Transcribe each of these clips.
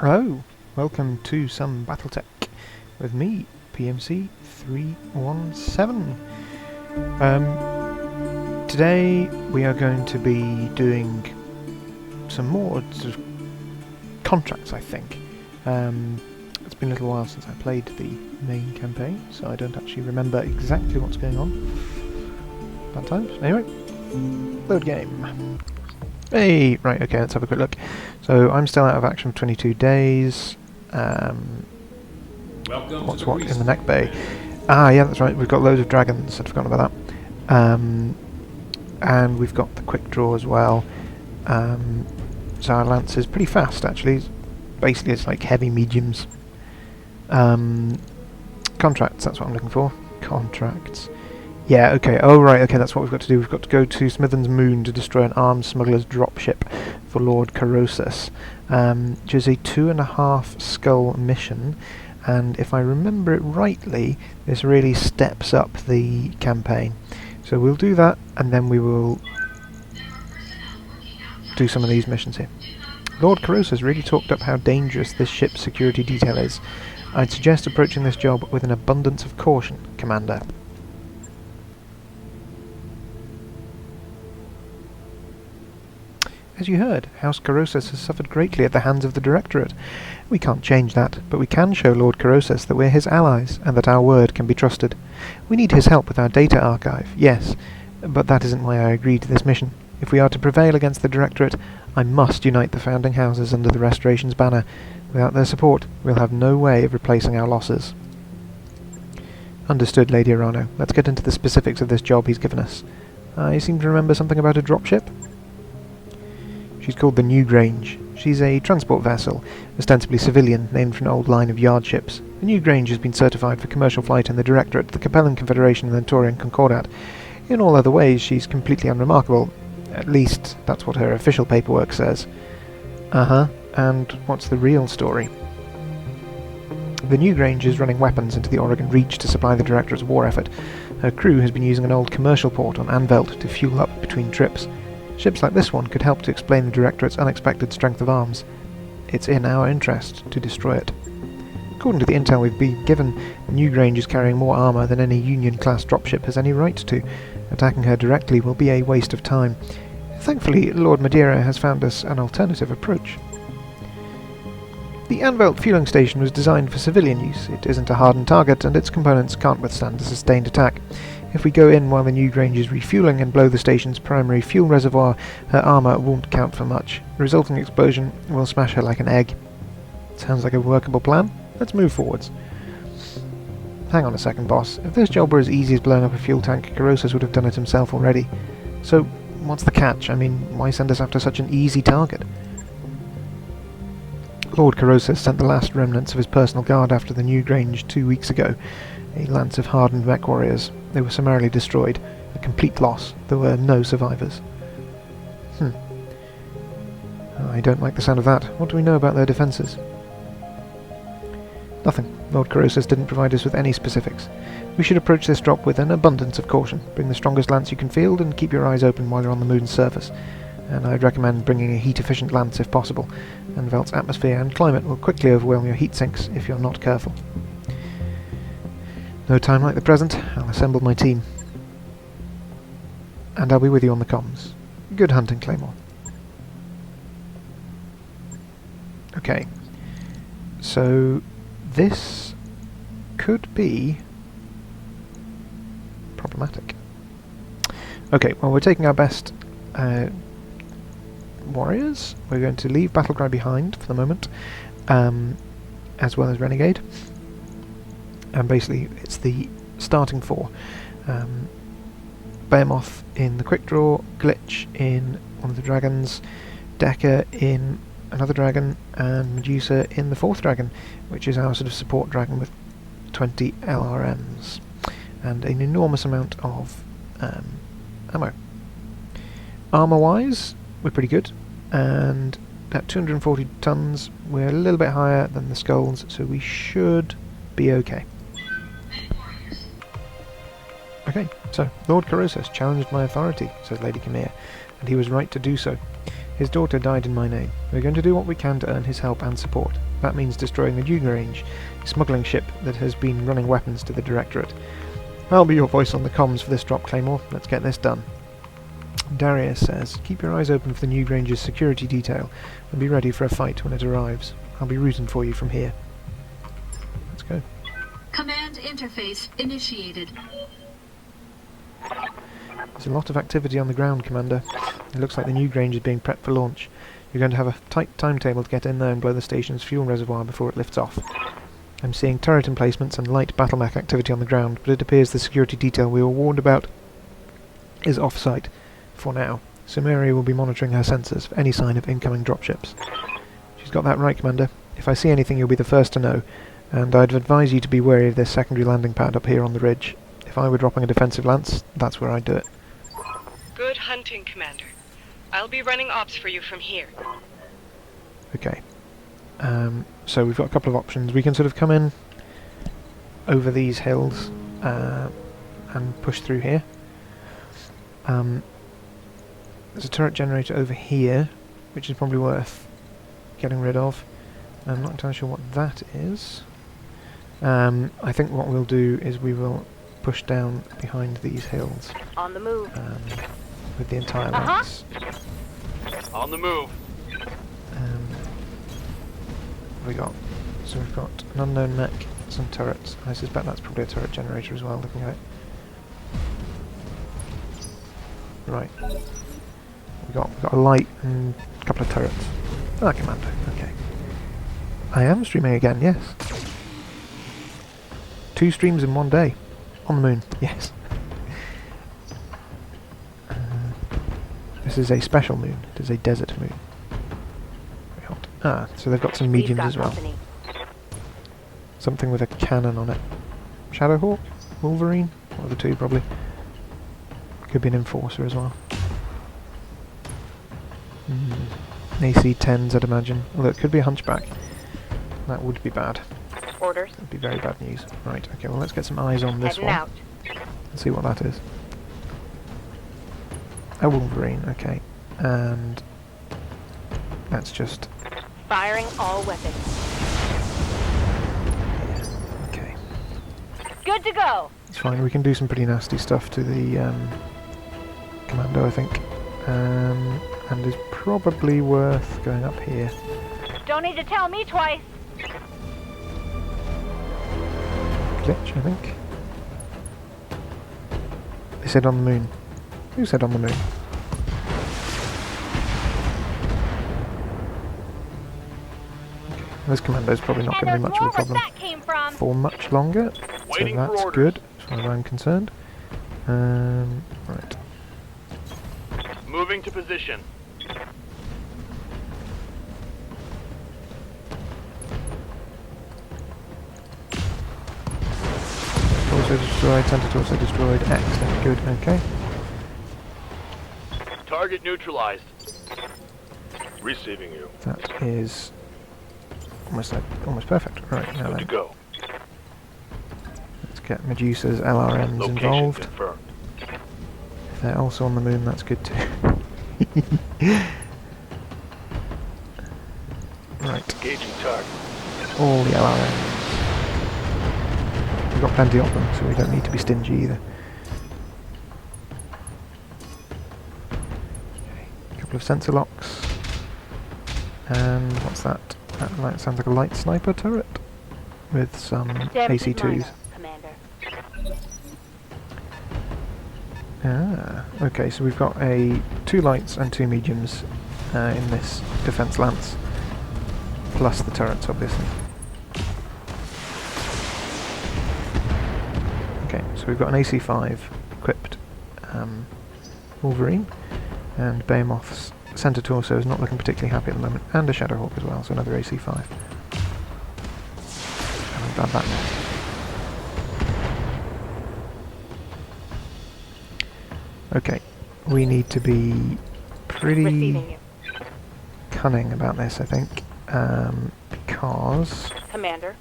Hello, welcome to some Battletech with me, PMC 317. Today we are going to be doing some more sort of contracts, I think. It's been a little while since I played the main campaign, so I don't actually remember exactly what's going on. Bad times. Anyway, load game. Hey, right, okay, let's have a quick look. So I'm still out of action for 22 days. What's what in the neck bay? Ah, yeah, that's right. We've got loads of dragons. I'd forgotten about that. And we've got the quick draw as well. So our lance is pretty fast, actually. Basically, it's like heavy mediums. Contracts. That's what I'm looking for. Contracts. Yeah, okay. Oh, right, okay, that's what we've got to do. We've got to go to Smithen's Moon to destroy an armed smuggler's dropship for Lord Corrosus, which is a 2.5 skull mission, and if I remember it rightly, this really steps up the campaign. So we'll do that, and then we will do some of these missions here. Lord Corrosus really talked up how dangerous this ship's security detail is. I'd suggest approaching this job with an abundance of caution, Commander. As you heard, House Corrosus has suffered greatly at the hands of the Directorate. We can't change that, but we can show Lord Corrosus that we're his allies, and that our word can be trusted. We need his help with our data archive, yes, but that isn't why I agreed to this mission. If we are to prevail against the Directorate, I must unite the founding houses under the Restoration's banner. Without their support, we'll have no way of replacing our losses. Understood, Lady Arano. Let's get into the specifics of this job he's given us. I seem to remember something about a dropship. She's called the New Grange. She's a transport vessel, ostensibly civilian, named for an old line of yard ships. The New Grange has been certified for commercial flight in the Directorate, the Capellan Confederation and the Taurian Concordat. In all other ways, she's completely unremarkable. At least, that's what her official paperwork says. And what's the real story? The New Grange is running weapons into the Aurigan Reach to supply the Directorate's war effort. Her crew has been using an old commercial port on Anvelt to fuel up between trips. Ships like this one could help to explain the Directorate's unexpected strength of arms. It's in our interest to destroy it. According to the intel we've been given, the New Grange is carrying more armour than any Union-class dropship has any right to. Attacking her directly will be a waste of time. Thankfully, Lord Madeira has found us an alternative approach. The Anvelt fueling station was designed for civilian use. It isn't a hardened target, and its components can't withstand a sustained attack. If we go in while the New Grange is refueling and blow the station's primary fuel reservoir, her armour won't count for much. The resulting explosion will smash her like an egg. Sounds like a workable plan. Let's move forwards. Hang on a second, boss. If this job were as easy as blowing up a fuel tank, Corrosus would have done it himself already. So, what's the catch? I mean, why send us after such an easy target? Lord Corrosus sent the last remnants of his personal guard after the New Grange 2 weeks ago. A lance of hardened mech warriors. They were summarily destroyed. A complete loss. There were no survivors. I don't like the sound of that. What do we know about their defences? Nothing. Lord Corrosus didn't provide us with any specifics. We should approach this drop with an abundance of caution. Bring the strongest lance you can field and keep your eyes open while you're on the moon's surface. And I'd recommend bringing a heat-efficient lance if possible. Anvelt's atmosphere and climate will quickly overwhelm your heat sinks if you're not careful. No time like the present. I'll assemble my team. And I'll be with you on the comms. Good hunting, Claymore. Okay. So, this could be problematic. Okay, well, we're taking our best warriors. We're going to leave Battlecry behind for the moment, as well as Renegade. And basically, it's the starting four. Behemoth in the quick draw, Glitch in one of the dragons, Decker in another dragon, and Medusa in the fourth dragon, which is our sort of support dragon with 20 LRMs and an enormous amount of ammo. Armour-wise, we're pretty good, and at 240 tons, we're a little bit higher than the skulls, so we should be okay. Okay, so Lord Corrosus challenged my authority, says Lady Camille, and he was right to do so. His daughter died in my name. We're going to do what we can to earn his help and support. That means destroying the New Grange, a smuggling ship that has been running weapons to the Directorate. I'll be your voice on the comms for this drop, Claymore. Let's get this done. Darius says, keep your eyes open for the New Grange's security detail and be ready for a fight when it arrives. I'll be rooting for you from here. Let's go. Command interface initiated. There's a lot of activity on the ground, Commander. It looks like the New Grange is being prepped for launch. You're going to have a tight timetable to get in there and blow the station's fuel reservoir before it lifts off. I'm seeing turret emplacements and light battle mech activity on the ground, but it appears the security detail we were warned about is off-site for now. Sumeria will be monitoring her sensors for any sign of incoming dropships. She's got that right, Commander. If I see anything, you'll be the first to know, and I'd advise you to be wary of this secondary landing pad up here on the ridge. If I were dropping a defensive lance, that's where I'd do it. Good hunting, Commander. I'll be running ops for you from here. Okay. So we've got a couple of options. We can sort of come in over these hills and push through here. There's a turret generator over here, which is probably worth getting rid of. I'm not entirely sure what that is. I think what we'll do is we will push down behind these hills. On the move. With the entire lance. On the move. What have we got? So we've got an unknown mech, some turrets. I suspect that's probably a turret generator as well, looking at it. Right. We've got a light and a couple of turrets. Ah, Commander. Okay. I am streaming again, yes. 2 streams in one day. On the moon, yes. This is a special moon. It is a desert moon. Very hot. Ah, so they've got some mediums as well. Company. Something with a cannon on it. Shadowhawk? Wolverine? One of the two, probably. Could be an enforcer as well. AC-10s, I'd imagine. Although it could be a hunchback. That would be bad. Orders. That would be very bad news. Right, okay, well let's get some eyes on this Heading one. out. Let's see what that is. A Wolverine, okay. And that's just... Firing all weapons. yeah, okay. Good to go. It's fine, we can do some pretty nasty stuff to the Commando, I think. And is probably worth going up here. Don't need to tell me twice. Glitch, I think. They said on the moon. Who said on the moon? Okay. This Commando's probably not going to be much of a problem that came from. for much longer, Waiting so for that's orders. good as far as I'm concerned. Right. Moving to position. Also destroyed, Center also destroyed, excellent, good, okay. Target neutralized. Receiving you. That is almost perfect. Right, now Good to then, go. let's get Medusa's LRMs Location involved. confirmed. If they're also on the moon, that's good too. Right, Engaging target. all the LRMs. We've got plenty of them, so we don't need to be stingy either. Okay, a couple of sensor locks. And what's that? That sounds like a light sniper turret with some AC-2s. Commander. Ah, okay, so we've got 2 lights and 2 mediums in this defense lance, plus the turrets, obviously. Okay, so we've got an AC-5 equipped Wolverine, and Behemoth's center torso is not looking particularly happy at the moment, and a Shadowhawk as well, so another AC-5. Haven't bad that now. Okay, we need to be pretty Receiving you. cunning about this, I think, because Commander.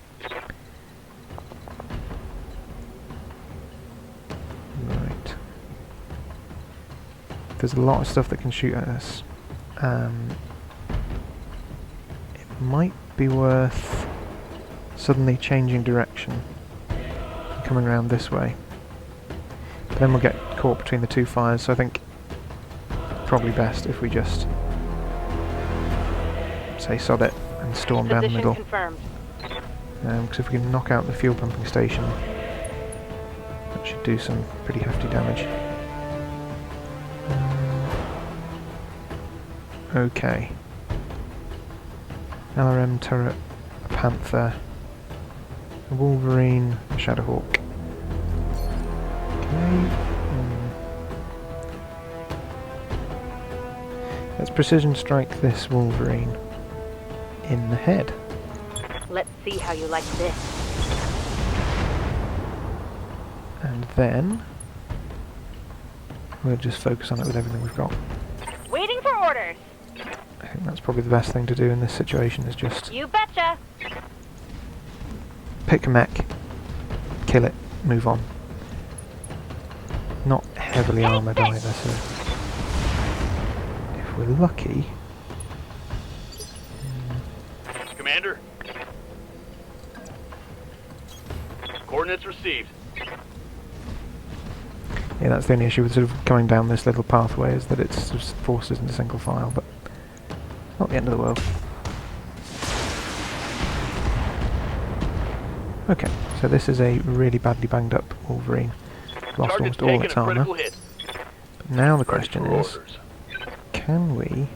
right, there's a lot of stuff that can shoot at us. it might be worth suddenly changing direction and coming around this way. But then we'll get caught between the two fires, so I think probably best if we just say sod it and storm down the Position middle. confirmed. Because if we can knock out the fuel pumping station, that should do some pretty hefty damage. Okay. LRM turret, a Panther, a Wolverine, a Shadowhawk. Okay. Let's precision strike this Wolverine in the head. Let's see how you like this. And then we'll just focus on it with everything we've got. Waiting for orders. I think that's probably the best thing to do in this situation, is just You betcha. pick a mech, kill it, move on. Not heavily armoured either, so if we're lucky... Commander. Coordinates received. Yeah, that's the only issue with sort of coming down this little pathway, is that it's just forced us into single file, but not the end of the world. Okay, so this is a really badly banged up Wolverine. Lost Target's almost all taken its a armour. critical hit. But now the Ready question for is, orders. can we...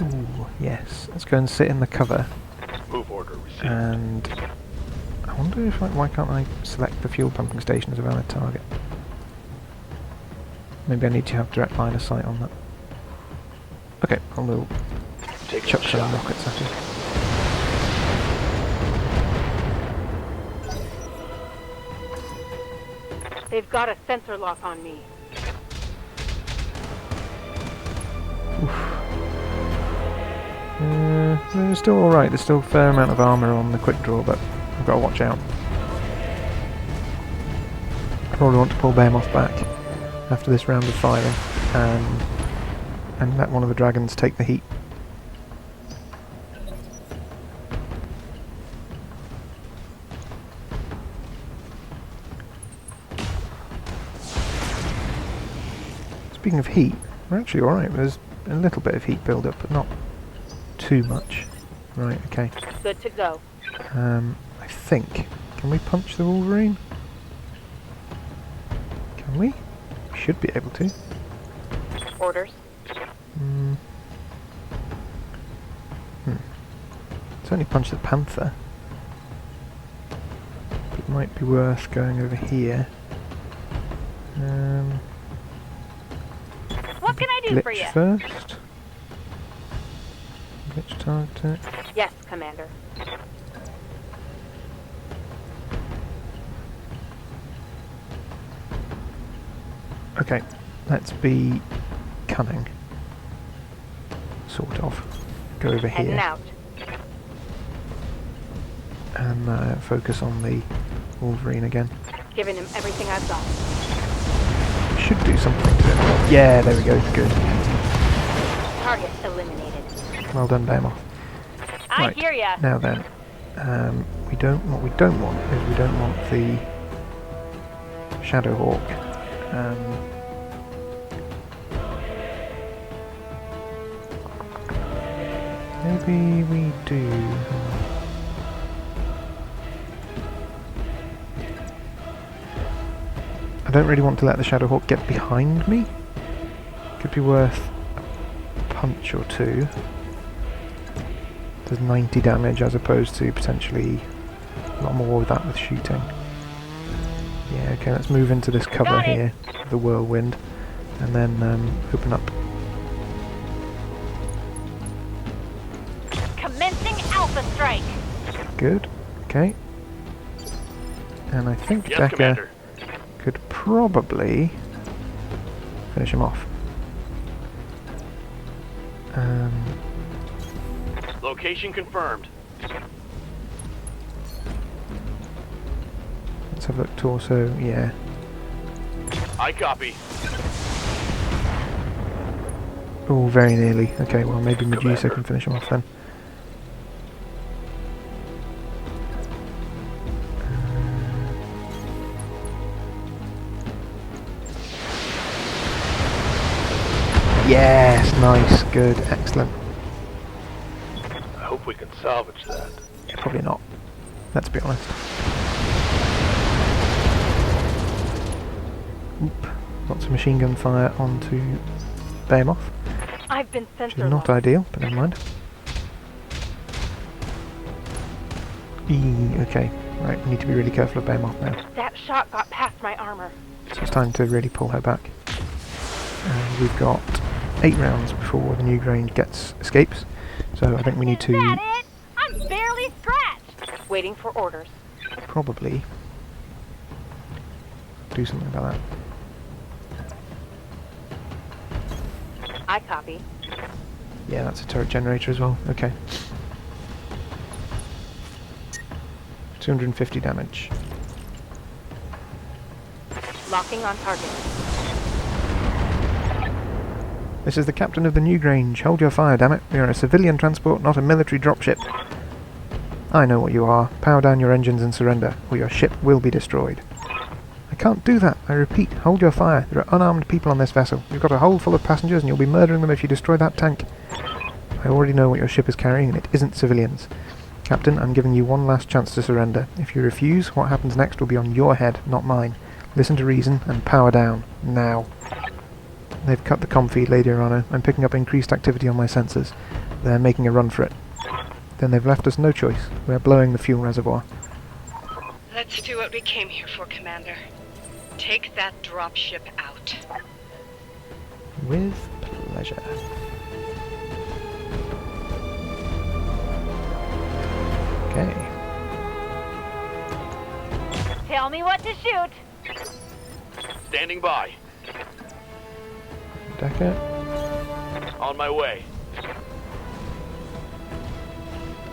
Ooh, yes. Let's go and sit in the cover, Move order received. and I wonder if why can't I select the fuel pumping station as a valid target? Maybe I need to have direct line of sight on that. Okay, I will Take chuck a some shot. rockets at it. They've got a sensor lock on me. They're still alright, there's still a fair amount of armour on the quick draw, but I've got to watch out. I probably want to pull Behemoth back after this round of firing, and let one of the dragons take the heat. Speaking of heat, we're actually alright. There's a little bit of heat build up, but not too much. Right, okay. Good to go. I think... Can we punch the Wolverine? Can we? We should be able to. Orders. Certainly punch the Panther. But it might be worth going over here. What can I do for Glitch you? first. Glitch target. Yes, Commander. Okay, let's be cunning. Sort of. Go over Heading here out. and focus on the Wolverine again. Giving him everything I've got. Should do something to it. Yeah, there we go. Good. Target eliminated. Well done, Behemoth. I Right. hear ya. Now then, what we don't want is we don't want the Shadowhawk. Maybe we do. I don't really want to let the Shadowhawk get behind me. Could be worth a punch or two. Does 90 damage as opposed to potentially a lot more with that with shooting. Yeah, okay, let's move into this cover Got it. here, the whirlwind, and then open up. Commencing Alpha Strike. Good, okay. And I think Yes, Becca Commander. could probably finish him off. Location confirmed. Let's have a look, torso, yeah. I copy. Oh, very nearly. Okay, well maybe Medusa can finish him off then. Yes, nice, good, excellent. I hope we can salvage that. Yeah, probably not. Let's be honest. Oop. Lots of machine gun fire onto Behemoth. I've been Which is sensor not locked. ideal, but never mind. Okay. Right, we need to be really careful of Behemoth now. That shot got past my armor. So it's time to really pull her back. And we've got 8 rounds before the new Grange escapes. So I think we need Is to that it? I'm barely scratched. Waiting for orders. probably do something about that. I copy. Yeah, that's a turret generator as well. Okay. 250 damage. Locking on target. This is the captain of the new Grange. Hold your fire, damn it. We are a civilian transport, not a military dropship. I know what you are. Power down your engines and surrender, or your ship will be destroyed. I can't do that. I repeat, hold your fire. There are unarmed people on this vessel. You've got a hold full of passengers and you'll be murdering them if you destroy that tank. I already know what your ship is carrying and it isn't civilians. Captain, I'm giving you one last chance to surrender. If you refuse, what happens next will be on your head, not mine. Listen to reason and power down. Now. They've cut the comm feed, Lady Arano. I'm picking up increased activity on my sensors. They're making a run for it. Then they've left us no choice. We're blowing the fuel reservoir. Let's do what we came here for, Commander. Take that dropship out. With pleasure. Okay. Tell me what to shoot. Standing by. Decker. On my way.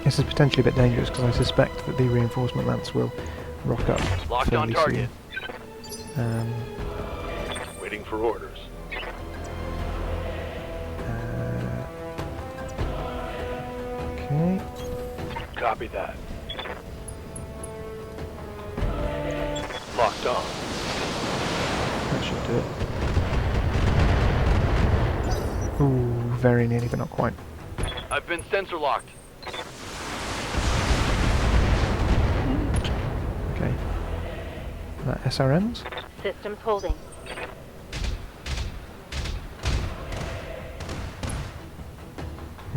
This is potentially a bit dangerous because I suspect that the reinforcement lance will rock up Locked on fairly target. soon. Waiting for orders. Okay. Copy that. Locked on. That should do it. Ooh, very nearly, but not quite. I've been sensor locked. Okay. That SRMs. Systems holding.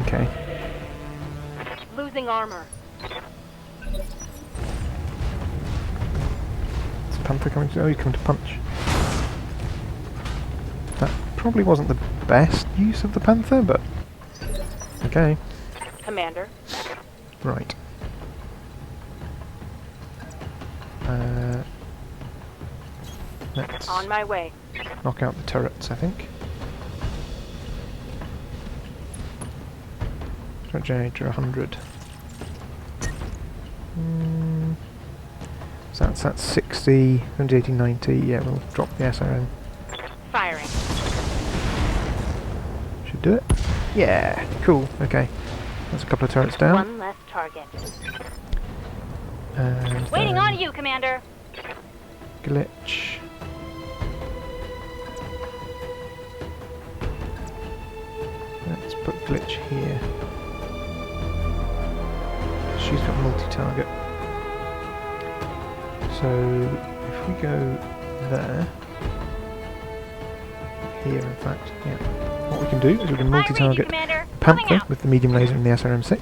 Okay. Losing armor. Is Panther coming to... Oh, you come to punch. That probably wasn't the best use of the Panther, but... Okay. Commander. Right. Let's On my way. knock out the turrets, I think. Turret generator 100. So that's 60, 80, 90. Yeah, we'll drop the SRM. Firing. Should do it. Yeah, cool. Okay. There's a couple of turrets down. One less target. And Waiting then on you, Commander. glitch. Let's put glitch here. She's got multi-target. So if we go there, here in fact, yeah. What we can do is we can multi-target Commander. Moving Panther out. with the medium laser and the SRM6.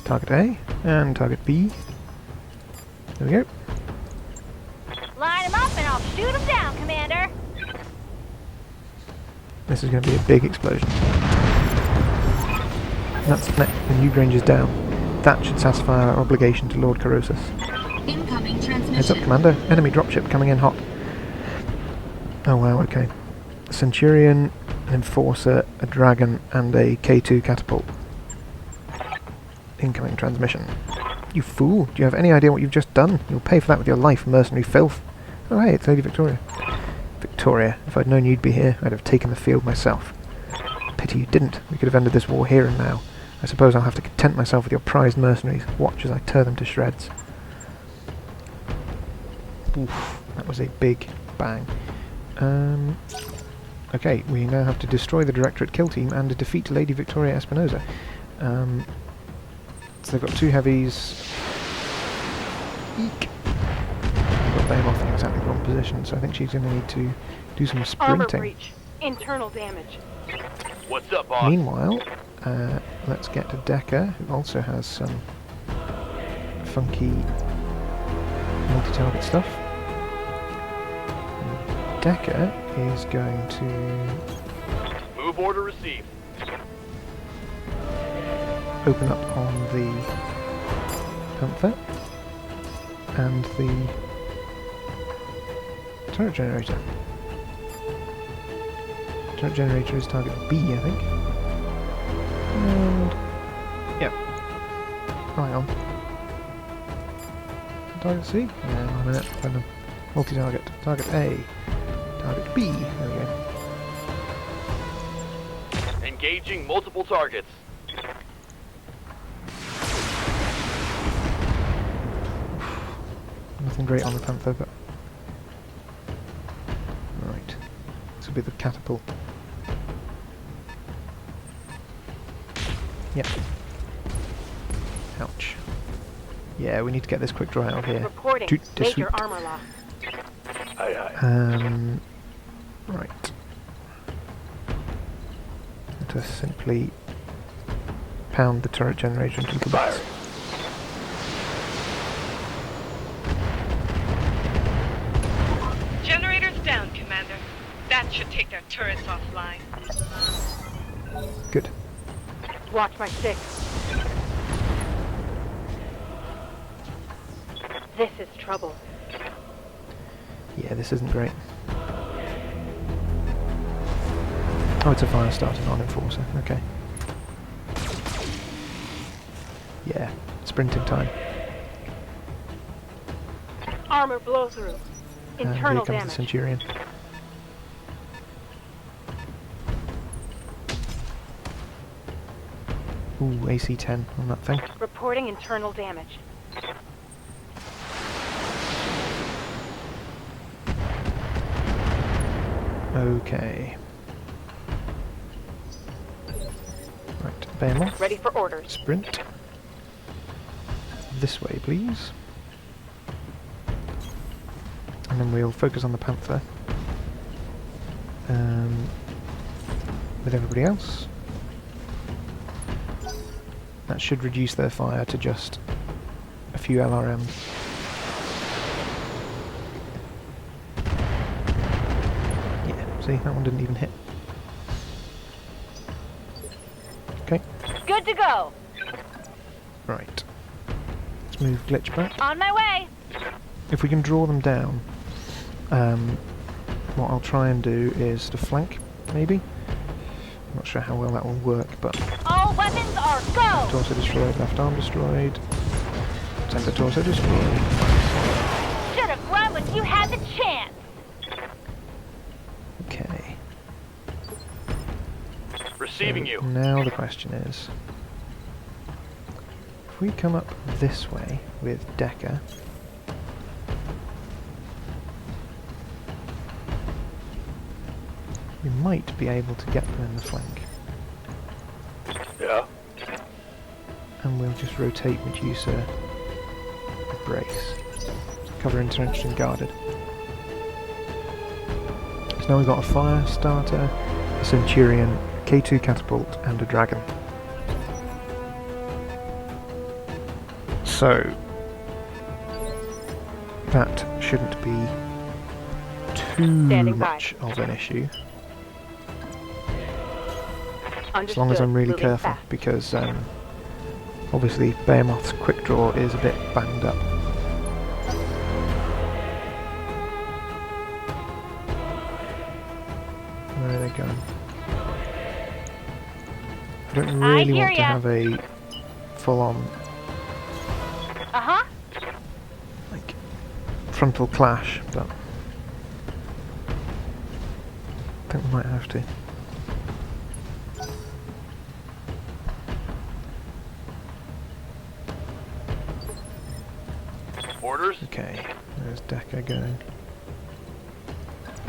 Target A and target B. There we go. Line them up and I'll shoot them down, Commander. This is going to be a big explosion. That's the new Grange is down. That should satisfy our obligation to Lord Corrosus. Incoming Heads up, transmission. Commander. Enemy dropship coming in hot. Oh wow, okay. Centurion, an Enforcer, a Dragon, and a K2 catapult. Incoming transmission. You fool! Do you have any idea what you've just done? You'll pay for that with your life, mercenary filth. Oh hey, it's Lady Victoria. Victoria, if I'd known you'd be here, I'd have taken the field myself. Pity you didn't. We could have ended this war here and now. I suppose I'll have to content myself with your prized mercenaries. Watch as I tear them to shreds. Oof, that was a big bang. Okay, we now have to destroy the Directorate kill team and defeat Lady Victoria Espinosa. So they've got 2 heavies. Eek. I've got Behemoth in exactly the wrong position, so I think she's going to need to do some Armor sprinting. breach. Internal damage. What's up, boss? Meanwhile, let's get to Decker, who also has some funky multi-target stuff. Decker is going to Move order received. open up on the Panther and the turret generator. Turret generator is target B, I think. And yep. Hang on. Target C? Yeah, 1 minute. Random. Multi-target. Target A. Target B. There we go. Engaging multiple targets. Nothing great on the Panther, but right. This will be the catapult. Yep. Ouch. Yeah, we need to get this quick draw out of here. Reporting. To Major sweep. armor loss. Aye, aye. Right. Let us simply pound the turret generator into little bits. Generators down, Commander. That should take their turrets offline. Good. Watch my 6. This is trouble. Yeah, this isn't great. Oh, it's a fire starter, not an enforcer. Okay. Yeah, sprinting time. Armor blow through. And here Internal comes the damage. Centurion. Ooh, AC 10 on that thing. Reporting internal damage. Okay. Right, Behemoth. Ready for orders. Sprint. This way, please. And then we'll focus on the Panther. With everybody else. That should reduce their fire to just a few LRMs. Yeah, see, that one didn't even hit. Okay, Good to go. right. Let's move Glitch back. On my way. If we can draw them down, what I'll try and do is to flank, maybe? I'm not sure how well that will work, but... All weapons are go. Torso destroyed, left arm destroyed. Center torso destroyed. Should have run when you had the chance. Okay. Receiving you. Now the question is... if we come up this way with Decker... we might be able to get them in the flank. Yeah. And we'll just rotate Medusa with Brace. Cover entrenched and guarded. So now we've got a fire starter, a Centurion, K2 catapult, and a dragon. So that shouldn't be too Standing by. much of an issue. Understood. As long as I'm really Moving careful, fast. because obviously Behemoth's quick draw is a bit banged up. Where are they going? I don't I really hear want to ya. have a full-on Uh-huh. like frontal clash, but I think we might have to. Orders? Okay, there's Decker going.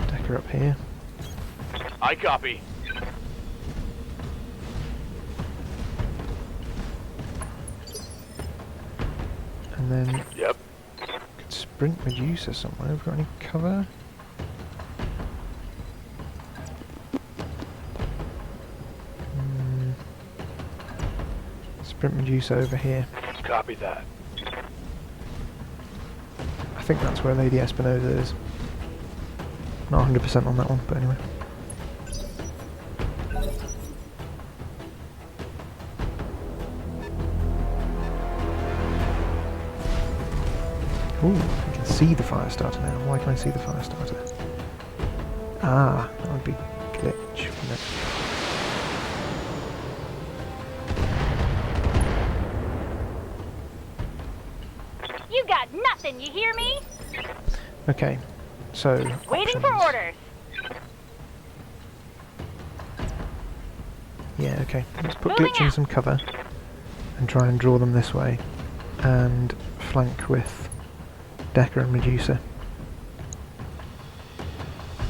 Decker up here. I copy. And then Yep. could sprint Medusa somewhere. Have we got any cover? Sprint Medusa over here. Copy that. I think that's where Lady Espinosa is. Not 100% on that one, but anyway. Ooh, I can see the fire starter now. Why can I see the fire starter? Ah, that would be glitch, wouldn't it? You got nothing, you hear me? Okay, so Waiting for options. orders. Yeah, okay. Let's put Moving glitch in out. some cover and try and draw them this way, and flank with Decker and Medusa.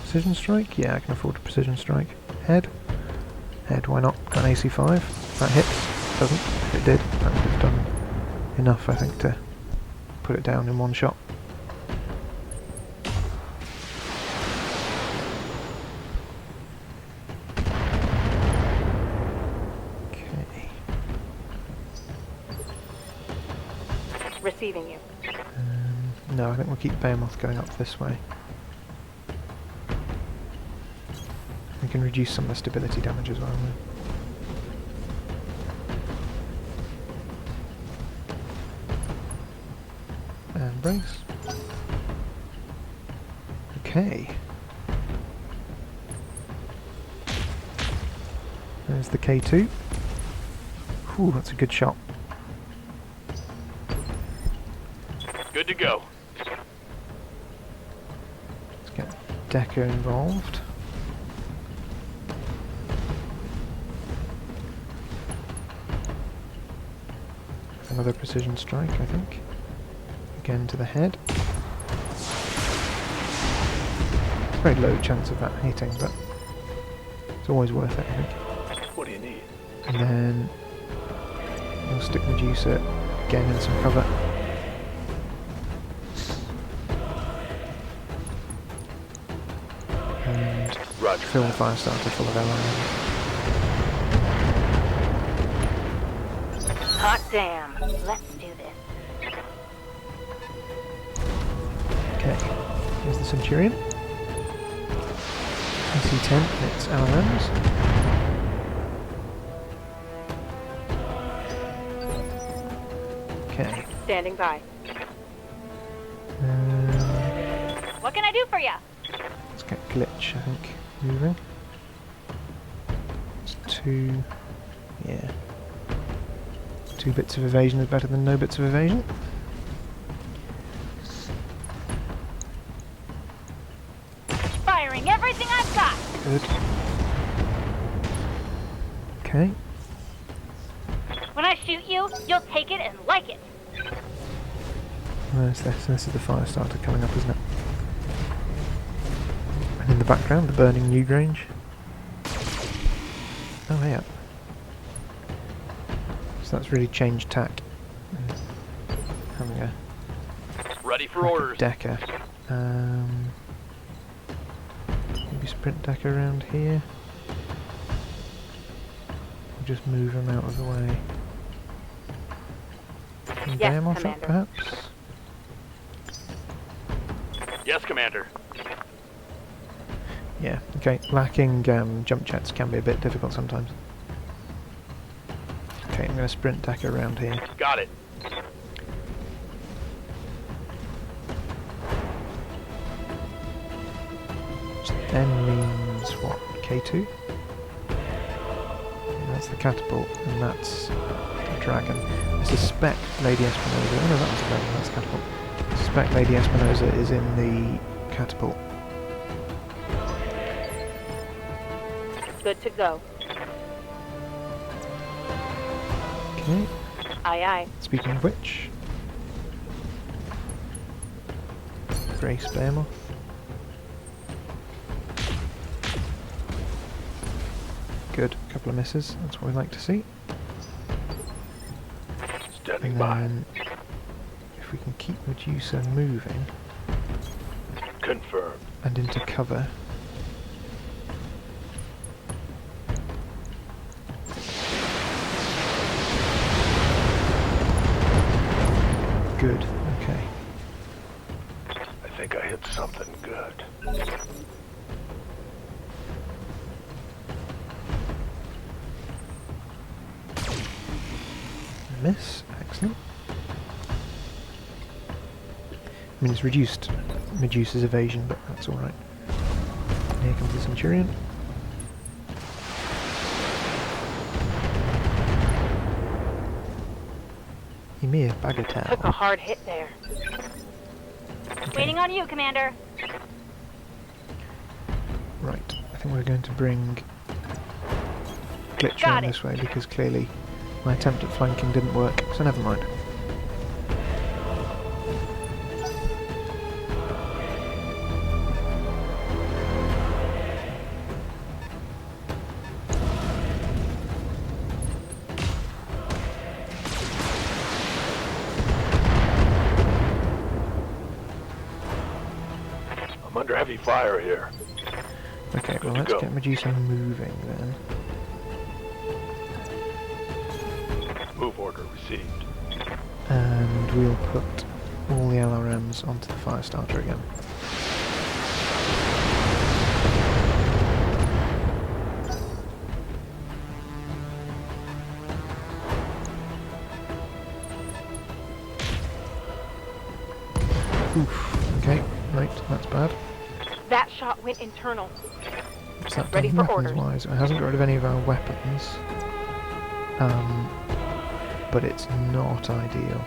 Precision strike? Yeah, I can afford a precision strike. Head? Head, why not? Got an AC5. That hits. Doesn't. If it did, that would have done enough, I think, to put it down in one shot. Okay. Receiving you. No, I think we'll keep Behemoth going up this way. We can reduce some of the stability damage as well. And brace. Okay. There's the K2. Ooh, that's a good shot. Good to go. Let's get Decker involved. Another precision strike, I think. Again to the head. Very low chance of that hitting, but it's always worth it, I think. What do you need? And then we'll stick Medusa again in some cover. And Roger. fill the fire starter full of LRM. Hot damn. Let's do this. Okay, here's the Centurion. AC-10, it's LRMs. Okay. Standing by. What can I do for you? Let's get glitch, I think, moving. It's 2, yeah. 2 bits of evasion is better than no bits of evasion. Firing everything I've got. Good. Okay. When I shoot you, you'll take it and like it. Where's this? This is the fire starter coming up, isn't it? And in the background, the burning Newgrange. Oh, yeah. So that's really changed tack. Having a Ready for like a orders. Decker. Maybe sprint Decker around here. Or just move him out of the way. And Yes, Behemoth up, Commander. perhaps? Yes, Commander. Yeah, okay. Lacking jump jets can be a bit difficult sometimes. Okay, I'm going to sprint Decker around here. Got it. Which then means what? K2? Yeah, that's the catapult, and that's the dragon. I suspect Lady Espinosa. Oh no, that was the dragon, that's the catapult. I suspect Lady Espinosa is in the catapult. Good to go. Okay. Aye, aye. Speaking of which, brace Behemoth. Good, a couple of misses, that's what we like to see. Standing And by. then, if we can keep Medusa moving Confirmed. and into cover. Good, okay. I think I hit something good. Miss, excellent. I mean, it's reduced Medusa's evasion, but that's alright. Here comes the Centurion. Ymir Bagatelle. Took a hard hit there. Okay. Waiting on you, Commander. Right, I think we're going to bring Glitch Got around it. this way because clearly my attempt at flanking didn't work, so never mind. I'm under heavy fire here. Okay, well to let's go. get Medusa moving then. Move order received. And we'll put all the LRMs onto the fire starter again. Oof, okay, right, that's bad. That shot went internal. What's that Ready done for weapons-wise? It hasn't got rid of any of our weapons. But it's not ideal.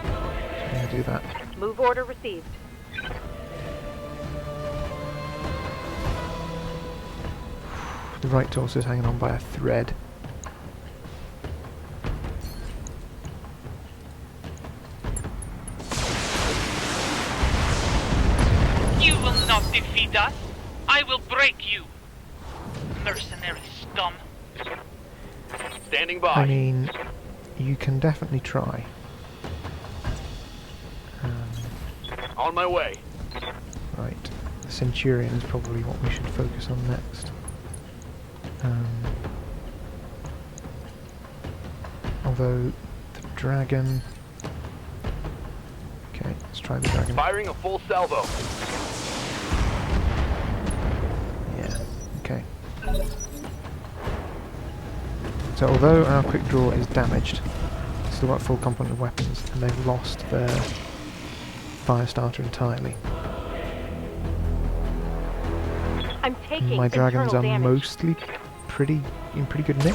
So I'm going to do that. Move order received. The right torso is hanging on by a thread. You will not defeat us. I will break you. Mercenary scum. Standing by. I mean, you can definitely try. On my way. Right, the Centurion is probably what we should focus on next. Although, the dragon... Okay, let's try the dragon. Firing a full salvo. Yeah, okay. So although our quick draw is damaged, it's still got full complement of weapons, and they've lost their fire starter entirely. I'm taking My dragons internal are damage. mostly in pretty good nick.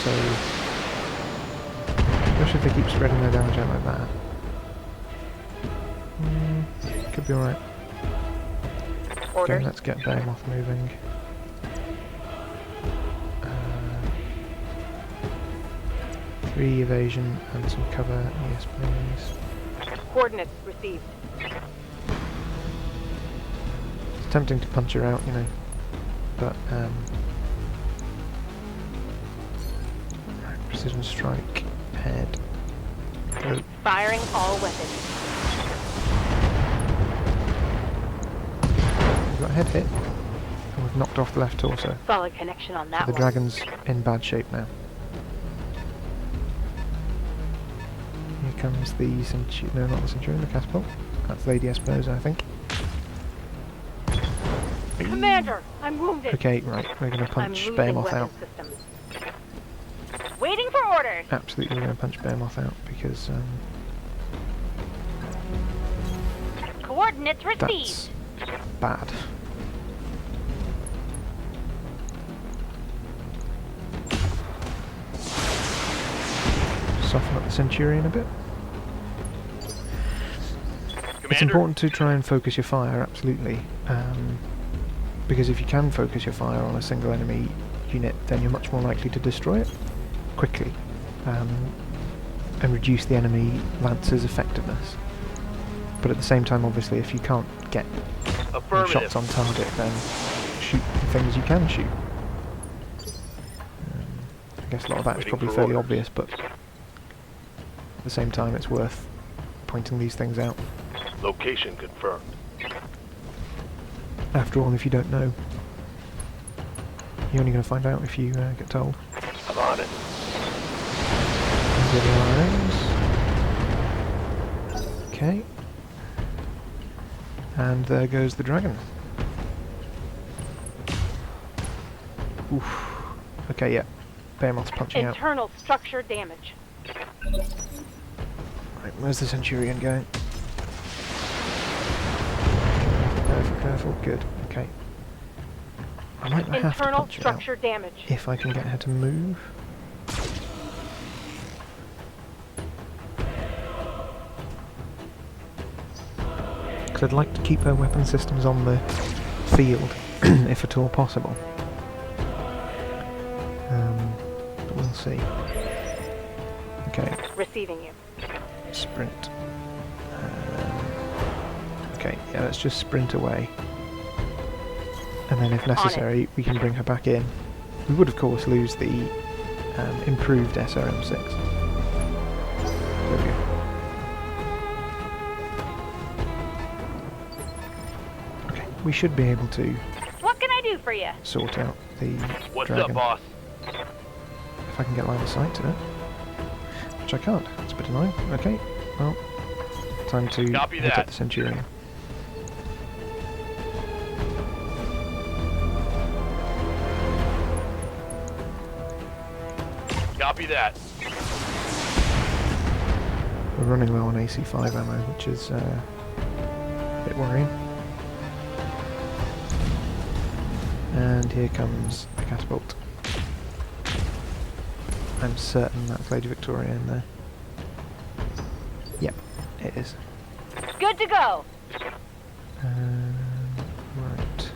So, especially if they keep spreading their damage out like that. Could be alright. Okay, Orders. let's get Behemoth moving. Three evasion and some cover, yes please. Coordinates received. It's tempting to punch her out, you know, but right, precision strike, head, go. Firing all weapons. We've got a head hit, and we've knocked off the left torso. Solid connection on that The one. dragon's in bad shape now. Here comes the Centurion, no not the Centurion, the Catapult. That's Lady Espinosa, I think. Commander, I'm wounded. Okay, right, we're going to I'm punch losing Behemoth weapon out. systems. Waiting for orders. Absolutely, we're going to punch Behemoth out because Coordinates received. that's bad. Soften up the Centurion a bit. Commander, It's important to try and focus your fire, absolutely. Because if you can focus your fire on a single enemy unit, then you're much more likely to destroy it quickly and reduce the enemy lancer's effectiveness. But at the same time, obviously, if you can't get shots on target, then shoot the things you can shoot. I guess a lot of that is probably fairly obvious, but at the same time, it's worth pointing these things out. Location confirmed. After all, if you don't know, you're only going to find out if you get told. I'm on it. Okay. And there goes the dragon. Oof. Okay, yeah. Behemoth's punching out. Internal structure damage. Right, where's the Centurion going? Careful, careful. Good. Okay. I might have to Internal punch it structure out damage. if I can get her to move. Because I'd like to keep her weapon systems on the field, if at all possible. But we'll see. Okay. Receiving you. Sprint. Okay, yeah, let's just sprint away. And then if necessary, we can bring her back in. We would of course lose the improved SRM6. There we go. Okay, we should be able to What can I do for you? sort out the What's dragon. up, boss? If I can get line of sight to it. Which I can't. It's a bit annoying. Okay, well, time to Copy hit that. up the Centurion. Copy that. We're running low on AC5 ammo, which is a bit worrying. And here comes the catapult. I'm certain that's Lady Victoria in there. Yep, it is. Good to go. Right.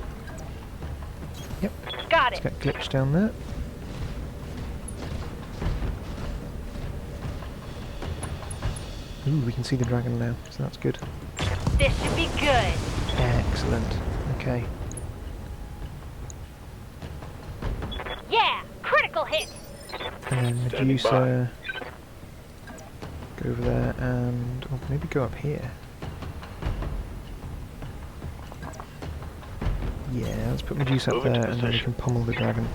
Yep, Got let's it. get glitched down there. Ooh, we can see the dragon now, so that's good. This should be good. Excellent. Okay. Yeah, critical hit. And then Standing Medusa. Go over there and maybe go up here. Yeah, let's put Medusa up Move into there and then we position. can pummel the dragon.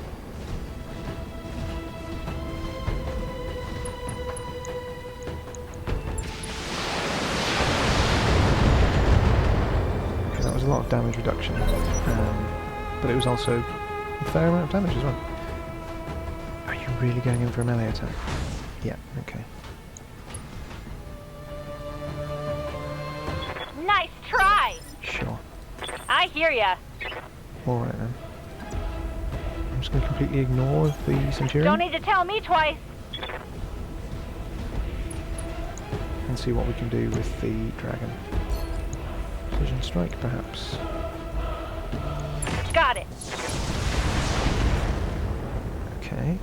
Okay, that was a lot of damage reduction, but it was also a fair amount of damage as well. Are you really going in for a melee attack? Yeah, okay. Nice try. Sure. I hear ya. Alright then. I'm just going to completely ignore the Centurion Don't need to tell me twice. and see what we can do with the dragon. Precision strike, perhaps. Got it. Okay.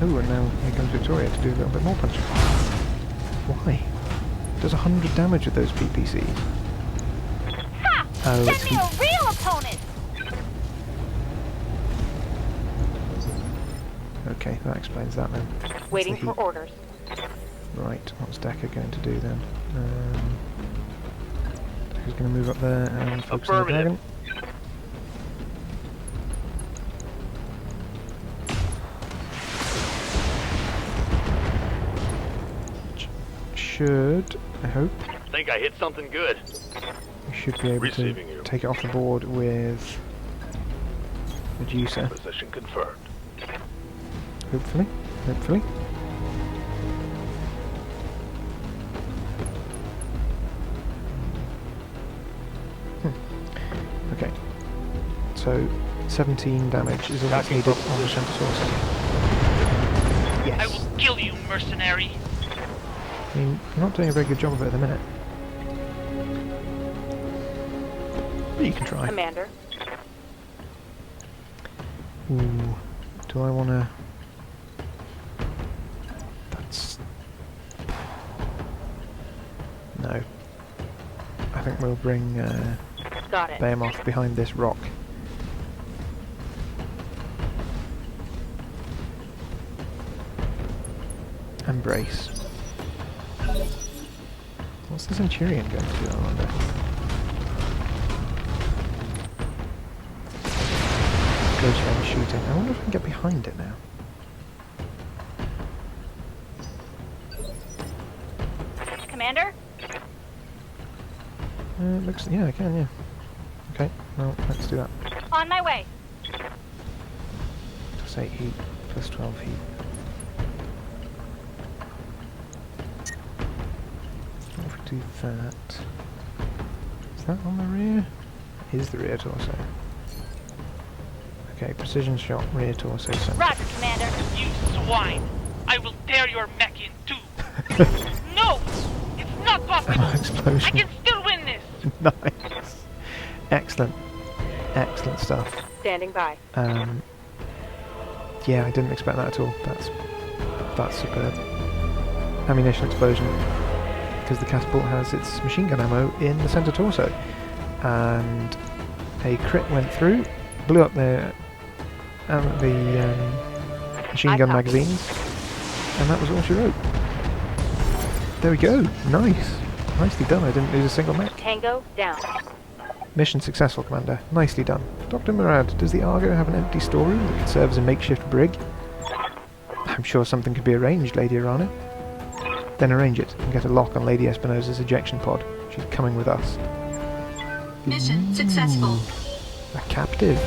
Oh, and now here comes Victoria to do a little bit more punching. Why? Does 100 damage with those PPCs. Ha! Oh, Send it's me a real opponent. okay, that explains that then. That's Waiting the for heat. orders. Right, what's Decker going to do then? Decker's going to move up there and focus on the Affirmative. dragon. Should, I hope, Think I hit something good. we should be able Receiving to you. take it off the board with Medusa. Position confirmed. Hopefully, hopefully. Okay, so 17 damage is all that's needed on the center source. I Yes. will kill you, mercenary. mean, you're not doing a very good job of it at the minute. But you can try. Commander. Ooh, do I want to... That's... No. I think we'll bring Got it. Behemoth behind this rock. Embrace. What's the Centurion going to do, I wonder? Ghost range shooting. I wonder if I can get behind it now. Commander? It looks... yeah, I can, yeah. Okay, well, let's do that. On my way. Plus 8 heat, plus 12 heat. What if we do that? Is that on the rear? Is the rear torso. Okay, precision shot, rear torso center. Roger, Commander. You swine! I will tear your mech in two! No! It's not possible! I Explosion. can still win this! Nice. Excellent. Excellent stuff. Standing by. Yeah, I didn't expect that at all. That's superb. Ammunition explosion. Because the catapult has its machine gun ammo in the center torso. And a crit went through, blew up the machine gun magazines, and that was all she wrote. There we go. Nice. Nicely done. I didn't lose a single mech. Tango down. Mission successful, Commander. Nicely done. Dr. Murad, does the Argo have an empty storeroom that could serve as a makeshift brig? I'm sure something could be arranged, Lady Arana. Then arrange it and get a lock on Lady Espinosa's ejection pod. She's coming with us. Mission successful. A captive.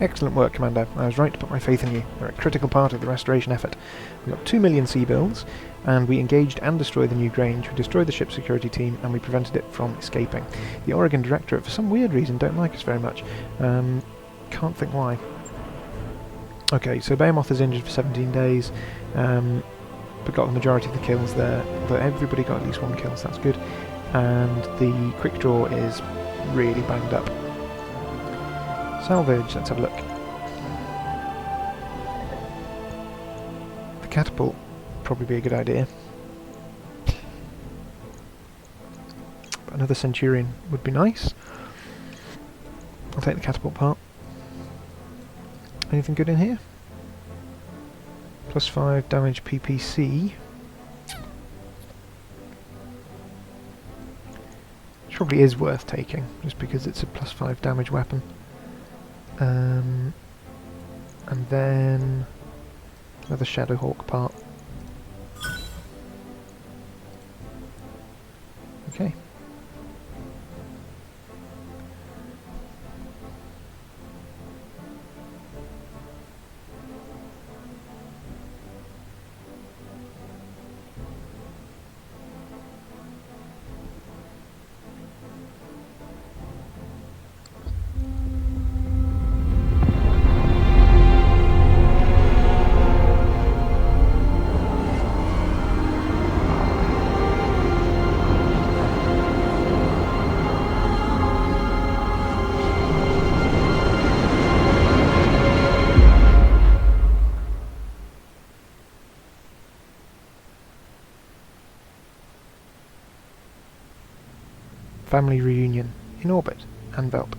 Excellent work, Commander. I was right to put my faith in you. You're a critical part of the restoration effort. We got 2 million sea builds, and we engaged and destroyed the New Grange. We destroyed the ship's security team, and we prevented it from escaping. The Aurigan Directorate, for some weird reason, don't like us very much. Can't think why. Okay, so Behemoth is injured for 17 days, but got the majority of the kills there. But everybody got at least 1 kill, so that's good. And the quick draw is really banged up. Salvage, let's have a look. The catapult probably be a good idea. But another Centurion would be nice. I'll take the catapult part. Anything good in here? Plus 5 damage PPC. Which probably is worth taking, just because it's a plus 5 damage weapon. And then another Shadowhawk part. Okay. Family reunion in orbit, Anvelt,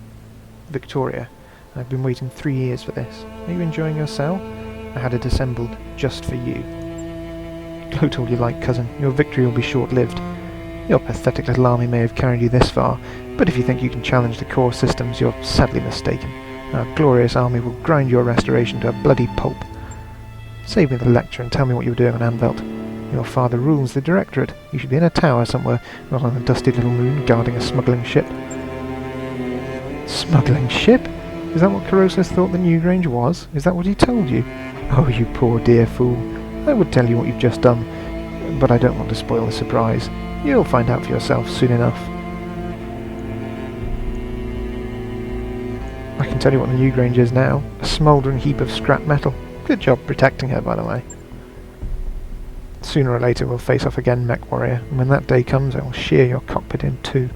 Victoria. I've been waiting 3 years for this. Are you enjoying your cell? I had it assembled just for you. Gloat all you like, cousin. Your victory will be short-lived. Your pathetic little army may have carried you this far, but if you think you can challenge the core systems, you're sadly mistaken. Our glorious army will grind your restoration to a bloody pulp. Save me the lecture and tell me what you're doing on Anvelt. Your father rules the Directorate. You should be in a tower somewhere, not on a dusty little moon guarding a smuggling ship. Smuggling ship? Is that what Carosus thought the New Grange was? Is that what he told you? Oh, you poor dear fool. I would tell you what you've just done, but I don't want to spoil the surprise. You'll find out for yourself soon enough. I can tell you what the Newgrange is now. A smouldering heap of scrap metal. Good job protecting her, by the way. Sooner or later we'll face off again, mech warrior, and when that day comes I will shear your cockpit in two.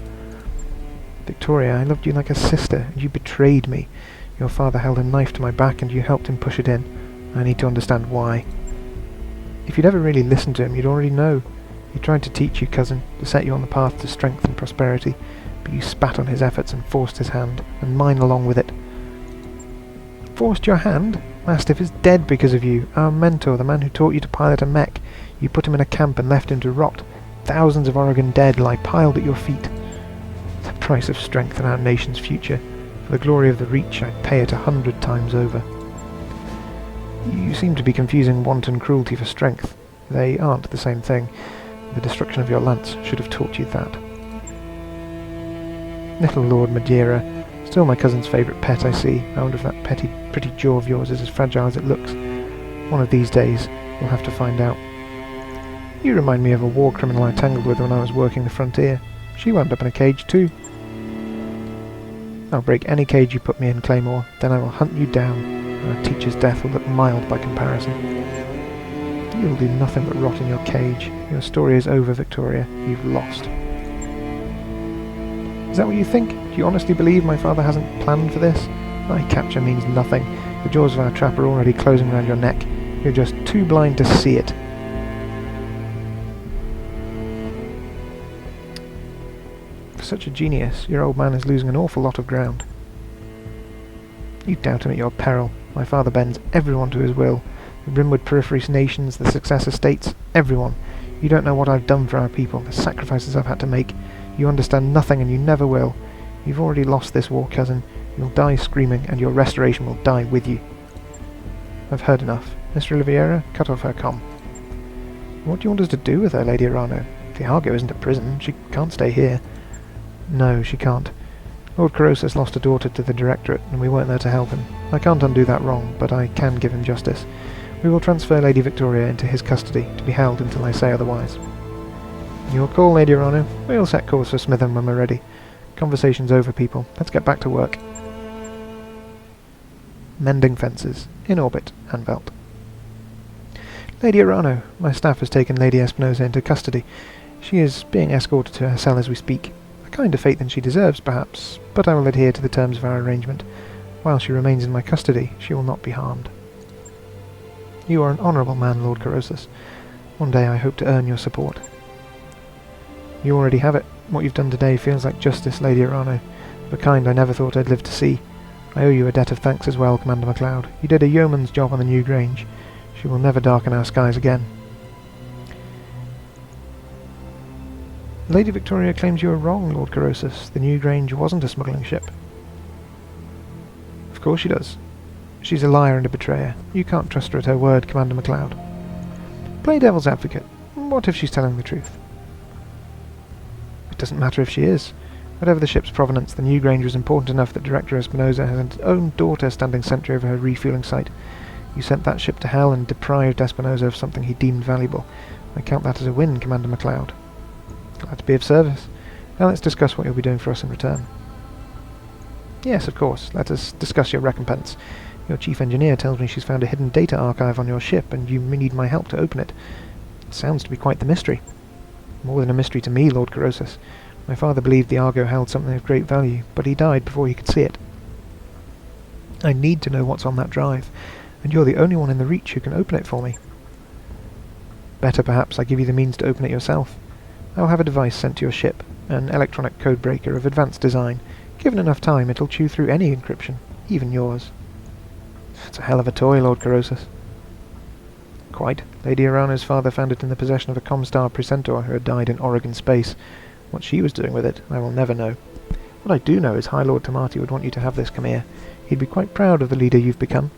Victoria, I loved you like a sister, and you betrayed me. Your father held a knife to my back and you helped him push it in. I need to understand why. If you'd ever really listened to him, you'd already know. He tried to teach you, cousin, to set you on the path to strength and prosperity, but you spat on his efforts and forced his hand, and mine along with it. Forced your hand? Mastiff is dead because of you. Our mentor, the man who taught you to pilot a mech. You put him in a camp and left him to rot. Thousands of Aurigan dead lie piled at your feet. The price of strength in our nation's future. For the glory of the Reach, I'd pay it 100 times over. You seem to be confusing wanton cruelty for strength. They aren't the same thing. The destruction of your lance should have taught you that. Little Lord Madeira, still my cousin's favourite pet, I see. I wonder if that pretty jaw of yours is as fragile as it looks. One of these days, we'll have to find out. You remind me of a war criminal I tangled with when I was working the frontier. She wound up in a cage too. I'll break any cage you put me in, Claymore, then I will hunt you down, and our teacher's death will look mild by comparison. You will do nothing but rot in your cage. Your story is over, Victoria. You've lost. Is that what you think? Do you honestly believe my father hasn't planned for this? My capture means nothing. The jaws of our trap are already closing around your neck. You're just too blind to see it. For such a genius, your old man is losing an awful lot of ground. You doubt him at your peril. My father bends everyone to his will. The Rimwood Periphery nations, the successor states, everyone. You don't know what I've done for our people, the sacrifices I've had to make. You understand nothing and you never will. You've already lost this war, cousin. You'll die screaming and your restoration will die with you. I've heard enough. Mr. Oliveira, cut off her comm. What do you want us to do with her, Lady Arano? The Argo isn't a prison. She can't stay here. No, she can't. Lord Corrosus lost a daughter to the Directorate, and we weren't there to help him. I can't undo that wrong, but I can give him justice. We will transfer Lady Victoria into his custody, to be held until I say otherwise. Your call, Lady Arano. We'll set course for Smitham when we're ready. Conversation's over, people. Let's get back to work. Mending fences. In orbit. Anvelt. Lady Arano, my staff has taken Lady Espinosa into custody. She is being escorted to her cell as we speak. A kinder fate than she deserves, perhaps, but I will adhere to the terms of our arrangement. While she remains in my custody, she will not be harmed. You are an honourable man, Lord Corrosus. One day I hope to earn your support. You already have it. What you've done today feels like justice, Lady Arano, of a kind I never thought I'd live to see. I owe you a debt of thanks as well, Commander MacLeod. You did a yeoman's job on the Newgrange. She will never darken our skies again. Lady Victoria claims you are wrong, Lord Corrosus. The Newgrange wasn't a smuggling ship. Of course she does. She's a liar and a betrayer. You can't trust her at her word, Commander MacLeod. Play devil's advocate. What if she's telling the truth? It doesn't matter if she is. Whatever the ship's provenance, the Newgrange was important enough that Director Espinosa had his own daughter standing sentry over her refueling site. You sent that ship to hell and deprived Espinosa of something he deemed valuable. I count that as a win, Commander MacLeod. Glad to be of service. Now let's discuss what you'll be doing for us in return. Yes, of course. Let us discuss your recompense. Your chief engineer tells me she's found a hidden data archive on your ship, and you need my help to open it. It sounds to be quite the mystery. More than a mystery to me, Lord Corrosus. My father believed the Argo held something of great value, but he died before he could see it. I need to know what's on that drive, and you're the only one in the Reach who can open it for me. Better perhaps I give you the means to open it yourself. I'll have a device sent to your ship, an electronic codebreaker of advanced design. Given enough time, it'll chew through any encryption, even yours. It's a hell of a toy, Lord Corrosus. Quite. Lady Arano's father found it in the possession of a Comstar precentor who had died in Aurigan space. What she was doing with it, I will never know. What I do know is High Lord Tamati would want you to have this, come here. He'd be quite proud of the leader you've become.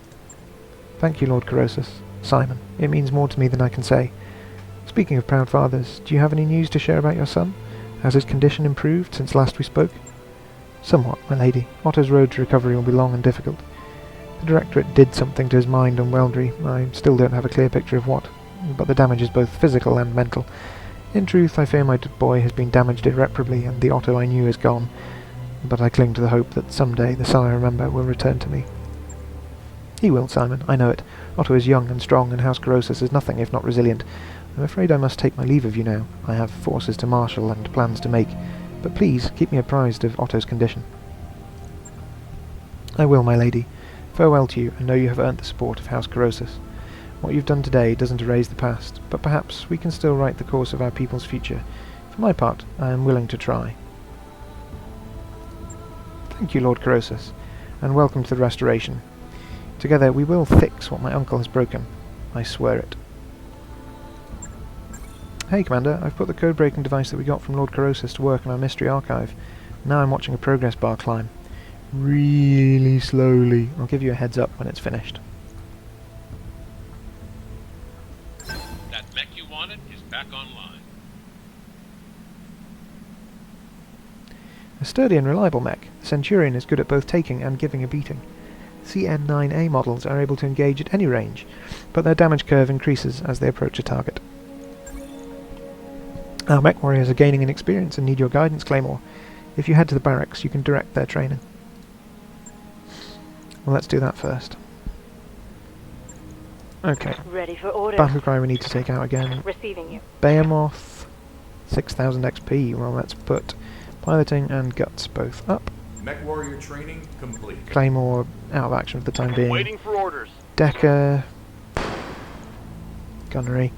Thank you, Lord Corrosus. Simon, it means more to me than I can say. Speaking of proud fathers, do you have any news to share about your son? Has his condition improved since last we spoke? Somewhat, my lady. Otto's road to recovery will be long and difficult. The Directorate did something to his mind on Weldry. I still don't have a clear picture of what, but the damage is both physical and mental. In truth, I fear my boy has been damaged irreparably, and the Otto I knew is gone. but I cling to the hope that someday the son I remember will return to me. He will, Simon, I know it. Otto is young and strong, and House Corrosus is nothing if not resilient. I'm afraid I must take my leave of you now. I have forces to marshal and plans to make, but please keep me apprised of Otto's condition. I will, my lady. Farewell to you, and know you have earned the support of House Corrosus. What you've done today doesn't erase the past, but perhaps we can still write the course of our people's future. For my part, I am willing to try. Thank you, Lord Corrosus, and welcome to the Restoration. Together we will fix what my uncle has broken. I swear it. Hey, Commander, I've put the code-breaking device that we got from Lord Corrosus to work on our mystery archive. Now I'm watching a progress bar climb. Really slowly. I'll give you a heads up when it's finished. That mech you wanted is back online. A sturdy and reliable mech, the Centurion is good at both taking and giving a beating. CN9A models are able to engage at any range, but their damage curve increases as they approach a target. Our mech warriors are gaining in experience and need your guidance, Claymore. If you head to the barracks, you can direct their training. Well, let's do that first. Okay. Ready for orders. Battlecry we need to take out again. Receiving you. Behemoth, 6000 XP. Well, let's put piloting and guts both up. Mech warrior training complete. Claymore out of action for the time being. Waiting for orders. Decker, gunnery,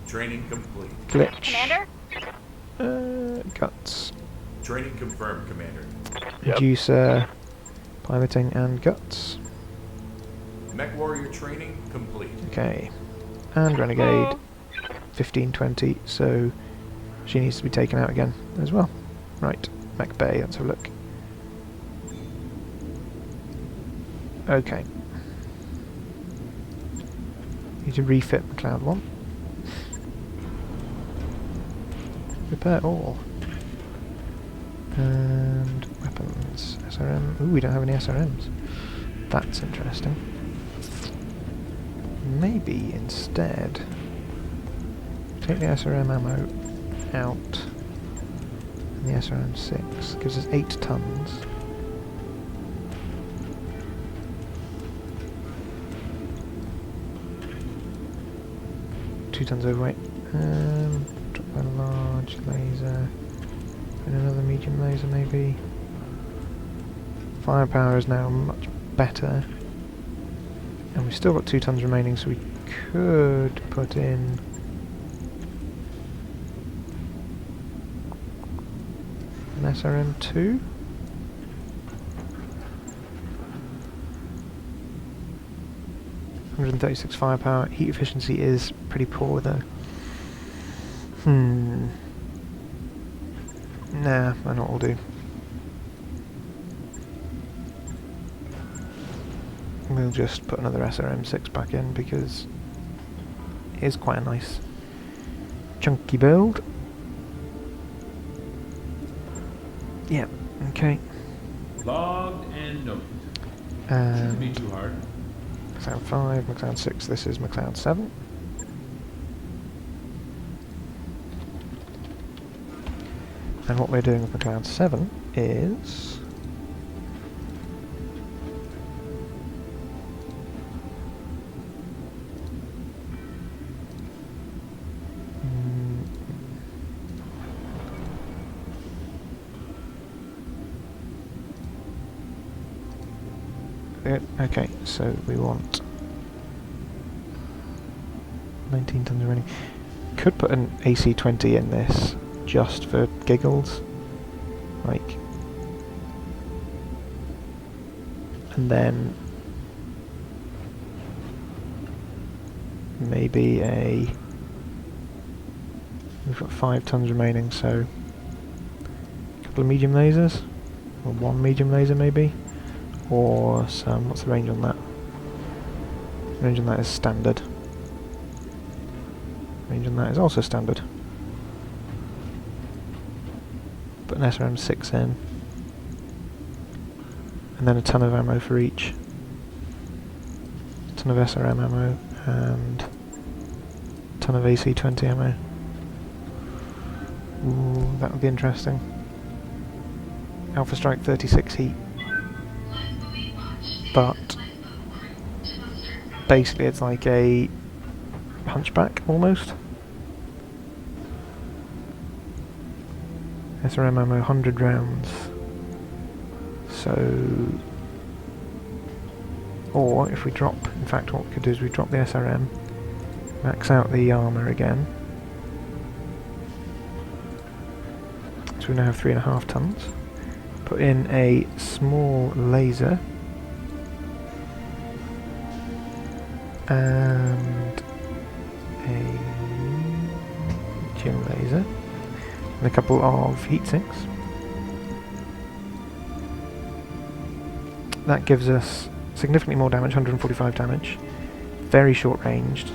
Training complete. glitch, Commander? guts, Training confirmed, Commander. Yep. reducer, piloting and guts. Mech warrior training complete. Okay, and renegade, 1520. So she needs to be taken out again as well. Right, Mech Bay. Let's have a look. Okay. Need to refit MacLeod 1. Repair all. And weapons. SRM. Ooh, we don't have any SRMs. That's interesting. Maybe instead take the SRM ammo out. And the SRM 6 gives us 8 tons. Tons overweight. Drop a large laser. And another medium laser maybe. Firepower is now much better. And we've still got 2 tons remaining, so we could put in an SRM2. .136 firepower. Heat efficiency is pretty poor though. Nah, I know what we'll do. We'll just put another SRM6 back in because it is quite a nice chunky build. Yeah, okay. Logged and noted. And Shouldn't be too hard. MacLeod 5, MacLeod 6, this is MacLeod 7. And what we're doing with MacLeod 7 is okay, so we want 19 tons of running. Could put an AC-20 in this just for giggles, like, and then maybe we've got 5 tons remaining, so a couple of medium lasers, or 1 medium laser maybe. Or some, what's the range on that? The range on that is standard. Range on that is also standard. Put an SRM6 in. And then a ton of ammo for each. A ton of SRM ammo and a ton of AC-20 ammo. Ooh, that would be interesting. Alpha Strike 36 heat. But basically it's like a hunchback almost. SRM ammo 100 rounds. So, or if we drop, in fact what we could do is we drop the SRM, max out the armour again. So we now have 3.5 tons. Put in a small laser and a medium laser and a couple of heat sinks. That gives us significantly more damage, 145 damage, very short ranged.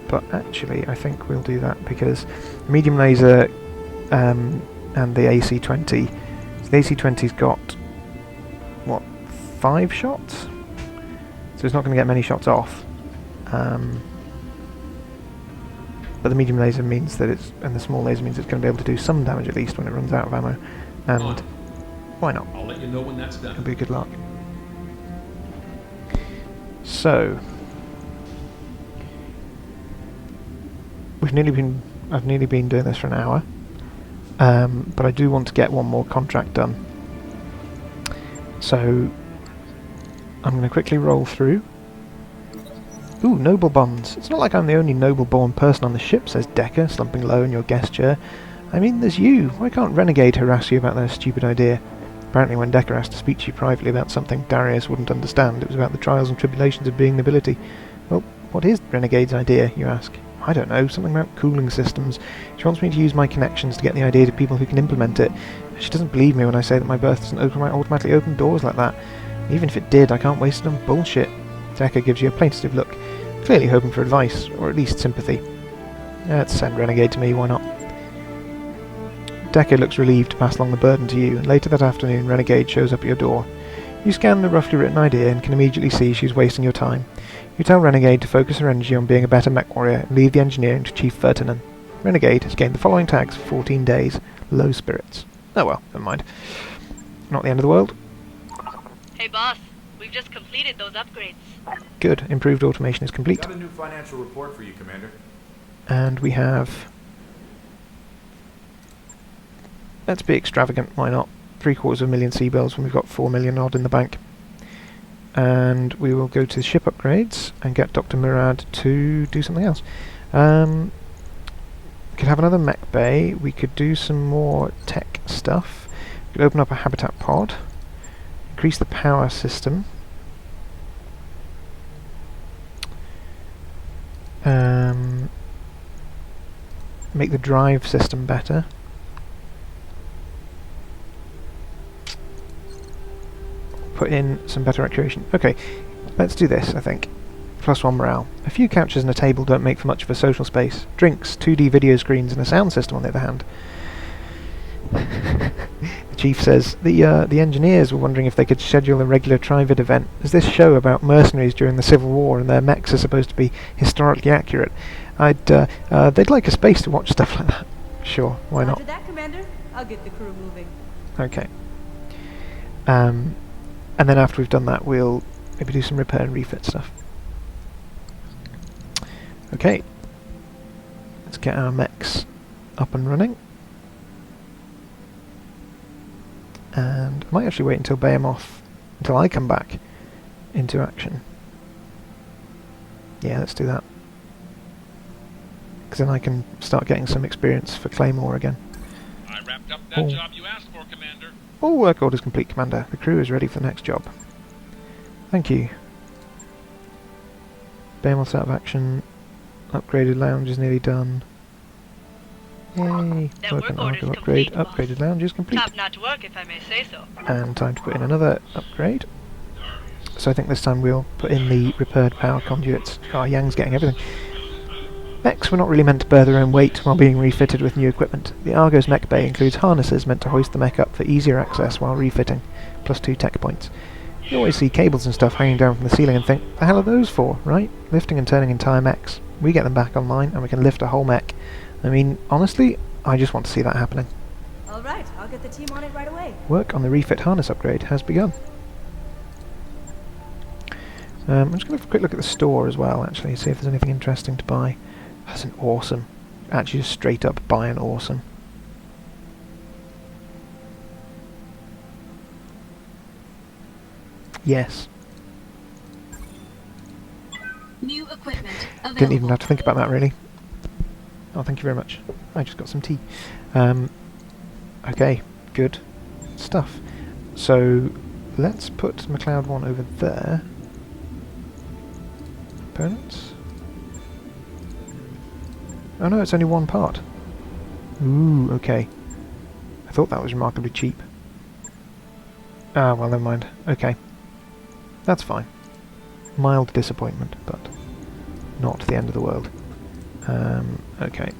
But actually I think we'll do that because the medium laser and the AC-20, so the AC-20's got, what, 5 shots? So it's not going to get many shots off. But the medium laser means that it's, and the small laser means it's going to be able to do some damage at least when it runs out of ammo. And why not? I'll let you know when that's done. It'll be good luck. So I've nearly been doing this for an hour, but I do want to get one more contract done. So I'm going to quickly roll through. Ooh, noble bonds. It's not like I'm the only noble-born person on the ship, says Decker, slumping low in your guest chair. I mean, there's you. Why can't Renegade harass you about their stupid idea? Apparently when Decker asked to speak to you privately about something Darius wouldn't understand, it was about the trials and tribulations of being nobility. Well, what is Renegade's idea, you ask? I don't know, something about cooling systems. She wants me to use my connections to get the idea to people who can implement it. She doesn't believe me when I say that my birth doesn't automatically open doors like that. Even if it did, I can't waste it on bullshit. Decker gives you a plaintive look, clearly hoping for advice, or at least sympathy. Let's send Renegade to me, why not? Decker looks relieved to pass along the burden to you, and later that afternoon Renegade shows up at your door. You scan the roughly written idea and can immediately see she's wasting your time. You tell Renegade to focus her energy on being a better mech warrior and leave the engineering to Chief Ferdinand. Renegade has gained the following tags for 14 days. Low spirits. Oh well, never mind. Not the end of the world. Hey boss, we've just completed those upgrades. Good. Improved automation is complete. Got a new financial report for you, Commander. And we have... Let's be extravagant, why not? 750,000 C-bills when we've got 4 million odd in the bank. And we will go to ship upgrades and get Dr. Murad to do something else. We could have another mech bay. We could do some more tech stuff. We could open up a habitat pod. Increase the power system. Make the drive system better. Put in some better actuation. Okay, let's do this, I think. +1 morale. A few couches and a table don't make for much of a social space. Drinks, 2D video screens and a sound system on the other hand. The chief says, the engineers were wondering if they could schedule a regular Trivid event. There's this show about mercenaries during the Civil War and their mechs are supposed to be historically accurate. They'd like a space to watch stuff like that. Sure, why not? Roger that, Commander. I'll get the crew moving. Okay. And then after we've done that, we'll maybe do some repair and refit stuff. Okay. Let's get our mechs up and running. And I might actually wait until Behemoth, until I come back into action. Yeah, let's do that. Because then I can start getting some experience for Claymore again. I wrapped up that job you asked for, Commander. All work orders complete, Commander. The crew is ready for the next job. Thank you. Behemoth's out of action. Upgraded lounge is nearly done. Yay! That Work on work Argo order's upgrade. complete, boss. Upgraded lounge is complete. Top-notch work, if I may say so. And time to put in another upgrade. So I think this time we'll put in the repaired power conduits. Ah, Yang's getting everything. Mechs were not really meant to bear their own weight while being refitted with new equipment. The Argo's mech bay includes harnesses meant to hoist the mech up for easier access while refitting, +2 tech points. You always see cables and stuff hanging down from the ceiling and think, the hell are those for, right? Lifting and turning entire mechs. We get them back online and we can lift a whole mech. I mean, honestly, I just want to see that happening. All Alright, I'll get the team on it right away. Work on the refit harness upgrade has begun. I'm just going to have a quick look at the store as well, actually, see if there's anything interesting to buy. That's an awesome. Actually, just straight up buy an awesome. Yes. New equipment available. Didn't even have to think about that, really. Oh, thank you very much. I just got some tea. Okay, good stuff. So, let's put MacLeod 1 over there. Components? Oh no, it's only one part. Ooh, okay. I thought that was remarkably cheap. Ah, well, never mind. Okay. That's fine. Mild disappointment, but not the end of the world. Okay.